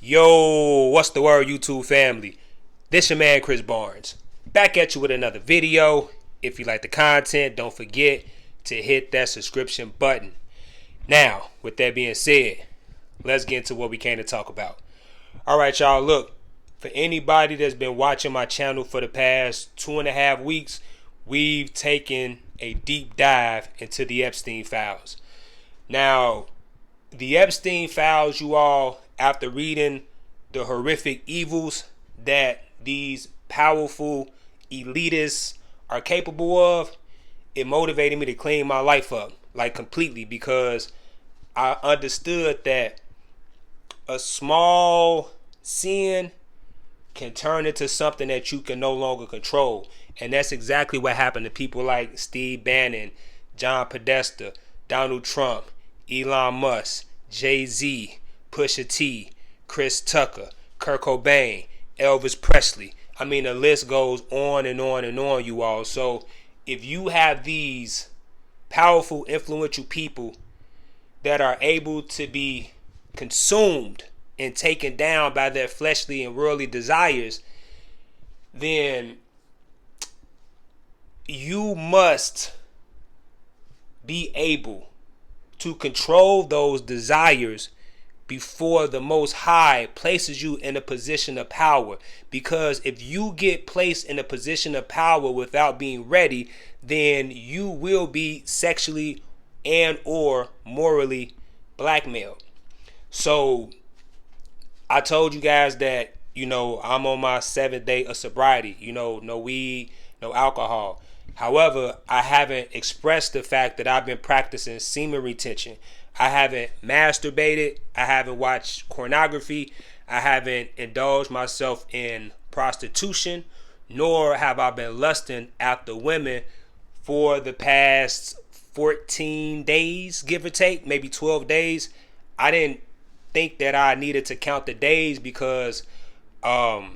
Yo, what's the word, YouTube family? This your man Chris Barnes, back at you with another video. If you like the content, don't forget to hit that subscription button. Now, with that being said, let's get into what we came to talk about. Alright, y'all, look, for anybody that's been watching my channel for the past 2.5 weeks, we've taken a deep dive into the Epstein files. Now, the Epstein files, you all, after reading the horrific evils that these powerful elitists are capable of, it motivated me to clean my life up, like completely, because I understood that a small sin can turn into something that you can no longer control. And that's exactly what happened to people like Steve Bannon, John Podesta, Donald Trump, Elon Musk, Jay-Z, Pusha T, Chris Tucker, Kurt Cobain, Elvis Presley. I mean, the list goes on and on and on, you all. So if you have these powerful, influential people that are able to be consumed and taken down by their fleshly and worldly desires, then you must be able to control those desires before the Most High places you in a position of power. Because if you get placed in a position of power without being ready, then you will be sexually and or morally blackmailed. So I told you guys that, I'm on my 7th day of sobriety. No weed, no alcohol. However, I haven't expressed the fact that I've been practicing semen retention. I haven't masturbated. I haven't watched pornography. I haven't indulged myself in prostitution, nor have I been lusting after women for the past 14 days, give or take, maybe 12 days. I didn't think that I needed to count the days because I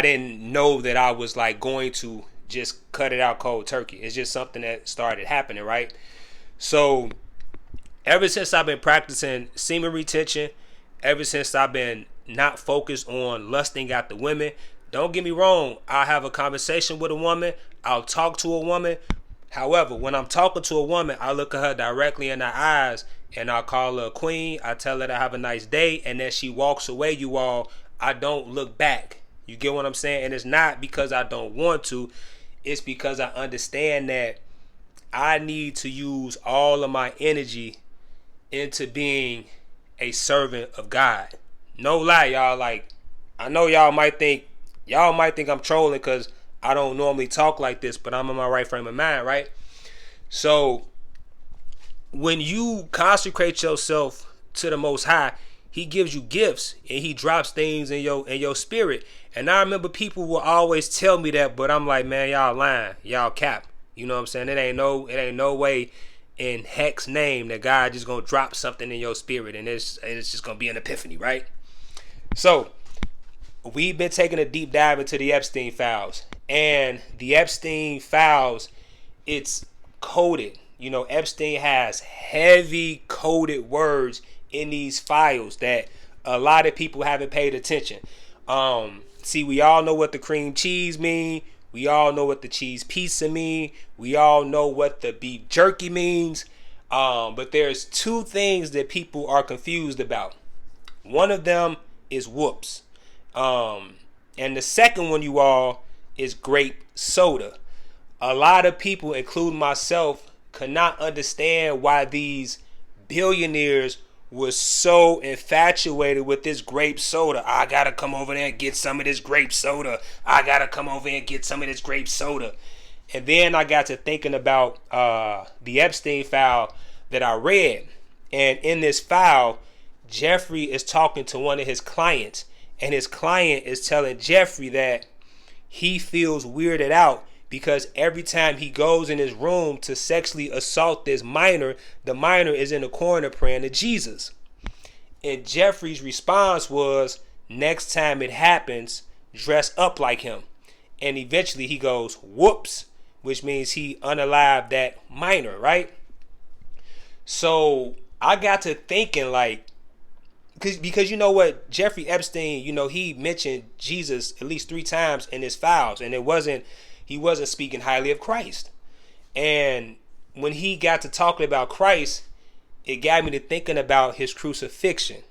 didn't know that I was like going to just cut it out cold turkey. It's just something that started happening, right? So ever since I've been practicing semen retention, ever since I've been not focused on lusting after women, don't get me wrong, I'll have a conversation with a woman, I'll talk to a woman. However, when I'm talking to a woman, I look at her directly in her eyes and I'll call her a queen. I tell her to have a nice day, and then she walks away, you all. I don't look back. You get what I'm saying? And it's not because I don't want to. It's because I understand that I need to use all of my energy into being a servant of God. No lie, y'all. Like, I know y'all might think I'm trolling because I don't normally talk like this, but I'm in my right frame of mind, right? So when you consecrate yourself to the Most High, He gives you gifts and He drops things in your spirit. And I remember people will always tell me that, but I'm like, man, y'all lying, y'all cap. You know what I'm saying? It ain't no way in heck's name that God just gonna drop something in your spirit and it's just gonna be an epiphany, right? So we've been taking a deep dive into the Epstein files, and the Epstein files, it's coded. Epstein has heavy coded words in these files that a lot of people haven't paid attention. See, we all know what the cream cheese mean. We all know what the cheese pizza mean. We all know what the beef jerky means. But there's two things that people are confused about. One of them is whoops. And the second one, you all, is grape soda. A lot of people, including myself, could not understand why these billionaires was so infatuated with this grape soda. I gotta come over there and get some of this grape soda. I gotta come over and get some of this grape soda. And then I got to thinking about the Epstein file that I read. And in this file, Jeffrey is talking to one of his clients. And his client is telling Jeffrey that he feels weirded out because every time he goes in his room to sexually assault this minor, the minor is in the corner praying to Jesus. And Jeffrey's response was, next time it happens, dress up like him. And eventually he goes, whoops, which means he unalived that minor, right? So I got to thinking, like, because you know what, Jeffrey Epstein, he mentioned Jesus at least 3 times in his files, and he wasn't speaking highly of Christ. And when he got to talking about Christ, it got me to thinking about his crucifixion.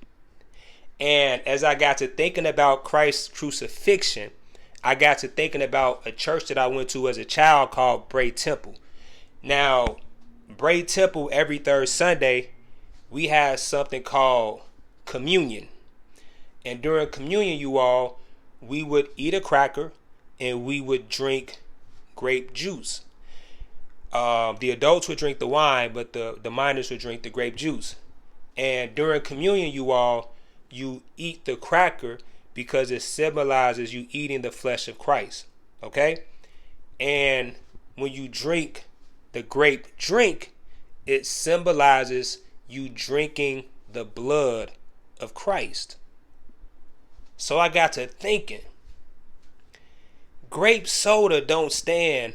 And as I got to thinking about Christ's crucifixion, I got to thinking about a church that I went to as a child called GRAPE Temple. Now, GRAPE Temple, every third Sunday, we had something called communion. And during communion, you all, we would eat a cracker and we would drink grape juice. The adults would drink the wine, but the minors would drink the grape juice. And during communion, you all, you eat the cracker because it symbolizes you eating the flesh of Christ. Okay? And when you drink the grape drink, it symbolizes you drinking the blood of Christ. So I got to thinking, grape soda don't stand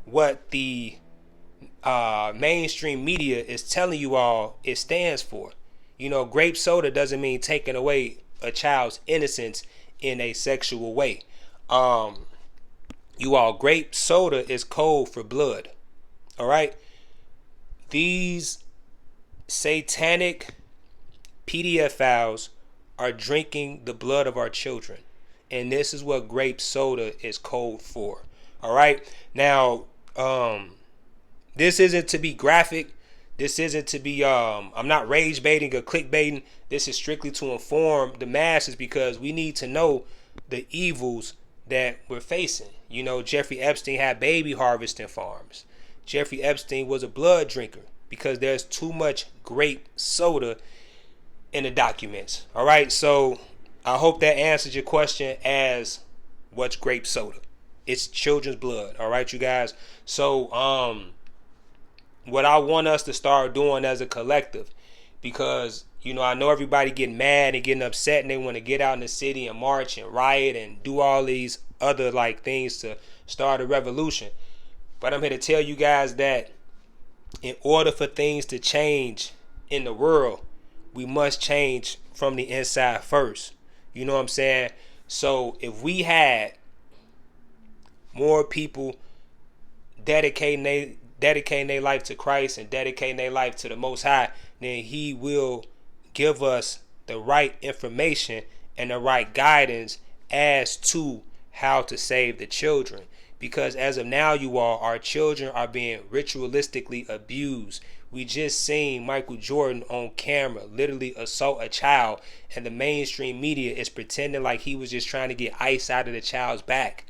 what the mainstream media is telling you all it stands for. Grape soda doesn't mean taking away a child's innocence in a sexual way. You all, grape soda is code for blood. All right. These satanic pedophiles are drinking the blood of our children. And this is what grape soda is code for. All right. Now, this isn't to be graphic. This isn't to be, I'm not rage baiting or clickbaiting. This is strictly to inform the masses because we need to know the evils that we're facing. Jeffrey Epstein had baby harvesting farms. Jeffrey Epstein was a blood drinker because there's too much grape soda in the documents. All right. So I hope that answers your question as what's grape soda. It's children's blood. All right, you guys. So, what I want us to start doing as a collective, because I know everybody getting mad and getting upset and they want to get out in the city and march and riot and do all these other things to start a revolution. But I'm here to tell you guys that in order for things to change in the world, we must change from the inside first. You know what I'm saying? So if we had more people dedicating their life to Christ and dedicating their life to the Most High, then He will give us the right information and the right guidance as to how to save the children. Because as of now, you all, our children are being ritualistically abused. We just seen Michael Jordan on camera literally assault a child, and the mainstream media is pretending like he was just trying to get ice out of the child's back.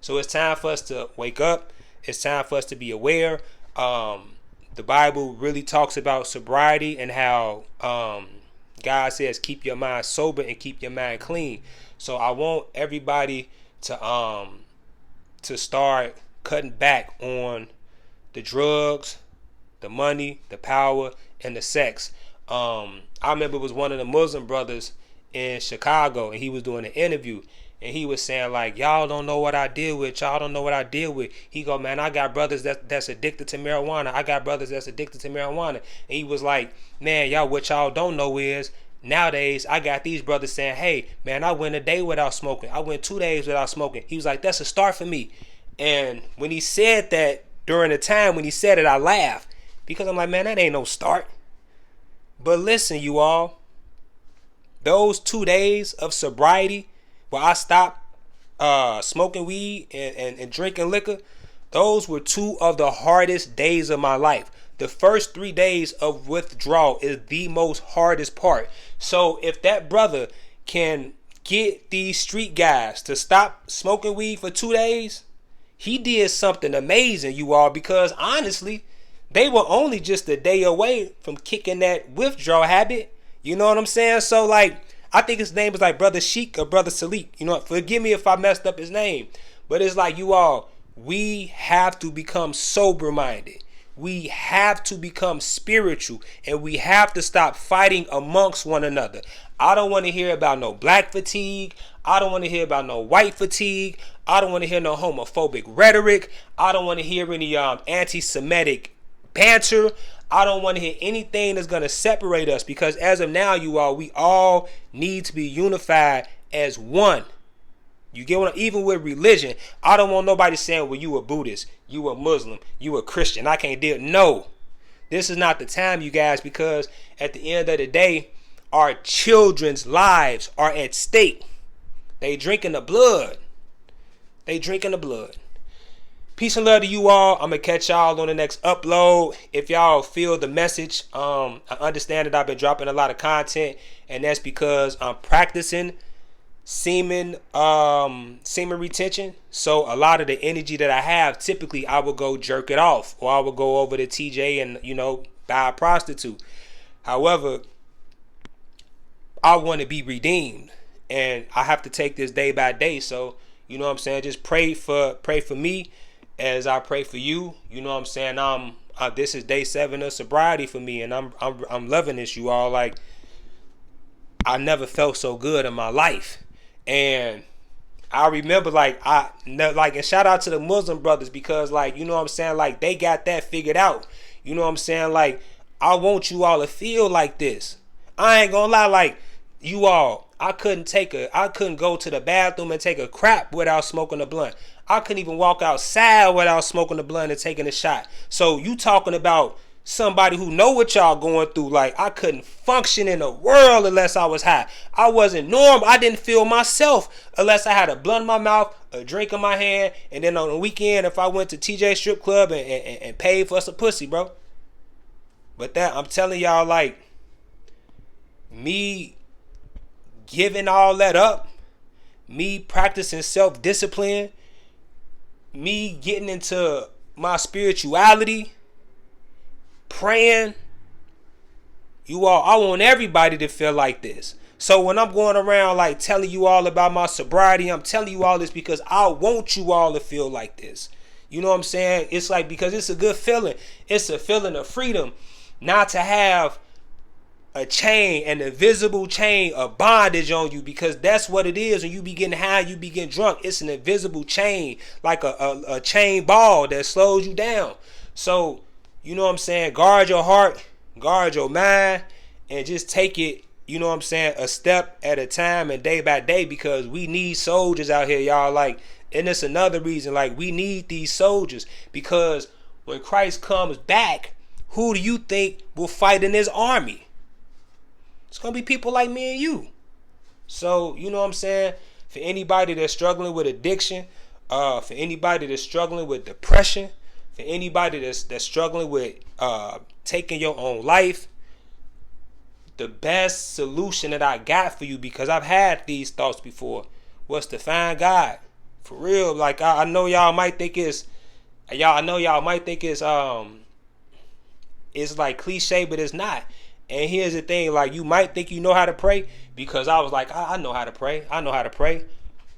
So it's time for us to wake up. It's time for us to be aware. The Bible really talks about sobriety and how God says keep your mind sober and keep your mind clean. So I want everybody to start cutting back on the drugs, the money, the power, and the sex. I remember it was one of the Muslim brothers in Chicago, and he was doing an interview, and he was saying y'all don't know what I deal with. Y'all don't know what I deal with. He go, man, I got brothers that's addicted to marijuana. I got brothers that's addicted to marijuana. And he was like, man, what y'all don't know is nowadays I got these brothers saying, hey, man, I went a day without smoking. I went 2 days without smoking. He was like, that's a start for me. And when he said that, during the time when he said it, I laughed because I'm like, man, that ain't no start. But listen, you all, those 2 days of sobriety where I stopped smoking weed and drinking liquor, those were 2 of the hardest days of my life. The first 3 days of withdrawal is the most hardest part. So if that brother can get these street guys to stop smoking weed for 2 days, he did something amazing, you all, because honestly, they were only just a day away from kicking that withdrawal habit. You know what I'm saying? So I think his name is Brother Sheik or Brother Salik. Forgive me if I messed up his name. But it's you all, we have to become sober-minded. We have to become spiritual. And we have to stop fighting amongst one another. I don't want to hear about no black fatigue. I don't want to hear about no white fatigue. I don't want to hear no homophobic rhetoric. I don't want to hear any anti-Semitic banter. I don't want to hear anything that's going to separate us, because as of now, you all, we all need to be unified as one. You get what even with religion, I don't want nobody saying, well, you a Buddhist, you a Muslim, you a Christian, I can't deal. No, this is not the time, you guys, because at the end of the day, our children's lives are at stake. They drinking the blood. They drinking the blood. Peace and love to you all. I'm going to catch y'all on the next upload. If y'all feel the message, I understand that I've been dropping a lot of content, and that's because I'm practicing semen retention. So a lot of the energy that I have, typically I would go jerk it off, or I would go over to TJ and, you know, buy a prostitute. However, I want to be redeemed, and I have to take this day by day. So, you know what I'm saying? Just pray for me as I pray for you. You know what I'm saying? This is day 7 of sobriety for me, and I'm loving this, you all. Like, I never felt so good in my life. And I remember, and shout out to the Muslim brothers, because, like, you know what I'm saying, like, they got that figured out. You know what I'm saying? Like, I want you all to feel like this. I ain't gonna lie, like, you all, I couldn't go to the bathroom and take a crap without smoking a blunt. I couldn't even walk outside without smoking a blunt and taking a shot. So you talking about somebody who know what y'all going through. Like, I couldn't function in the world unless I was high. I wasn't normal. I didn't feel myself unless I had a blunt in my mouth, a drink in my hand, and then on the weekend, if I went to TJ strip club and paid for some pussy, bro. But that, I'm telling y'all, like, me giving all that up, me practicing self-discipline, me getting into my spirituality, praying, you all, I want everybody to feel like this. So when I'm going around, like, telling you all about my sobriety, I'm telling you all this because I want you all to feel like this. You know what I'm saying? It's like, because it's a good feeling. It's a feeling of freedom, not to have a chain, an invisible chain of bondage on you, because that's what it is. When you be getting high, you be getting drunk, it's an invisible chain, like a chain ball that slows you down. So, you know what I'm saying, guard your heart, guard your mind, and just take it, you know what I'm saying, a step at a time and day by day, because we need soldiers out here, y'all. Like, and it's another reason, like, we need these soldiers, because when Christ comes back, who do you think will fight in his army? It's going to be people like me and you. So, you know what I'm saying? For anybody that's struggling with addiction, for anybody that's struggling with depression, for anybody that's struggling with taking your own life, the best solution that I got for you, because I've had these thoughts before, was to find God. For real. Like, I know y'all might think it's like cliche, but it's not. And here's the thing, like, you might think you know how to pray, because I was like, I know how to pray. I know how to pray.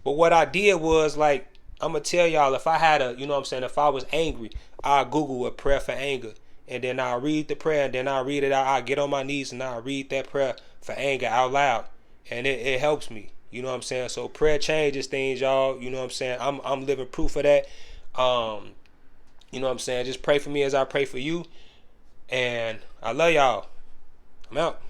But what I did was, like, I'm going to tell y'all, if I had you know what I'm saying, if I was angry, I'll Google a prayer for anger. And then I'll read the prayer, and then I'll read it out. I'll get on my knees and I'll read that prayer for anger out loud. And it helps me. You know what I'm saying? So prayer changes things, y'all. You know what I'm saying? I'm living proof of that. You know what I'm saying? Just pray for me as I pray for you. And I love y'all. I'm out.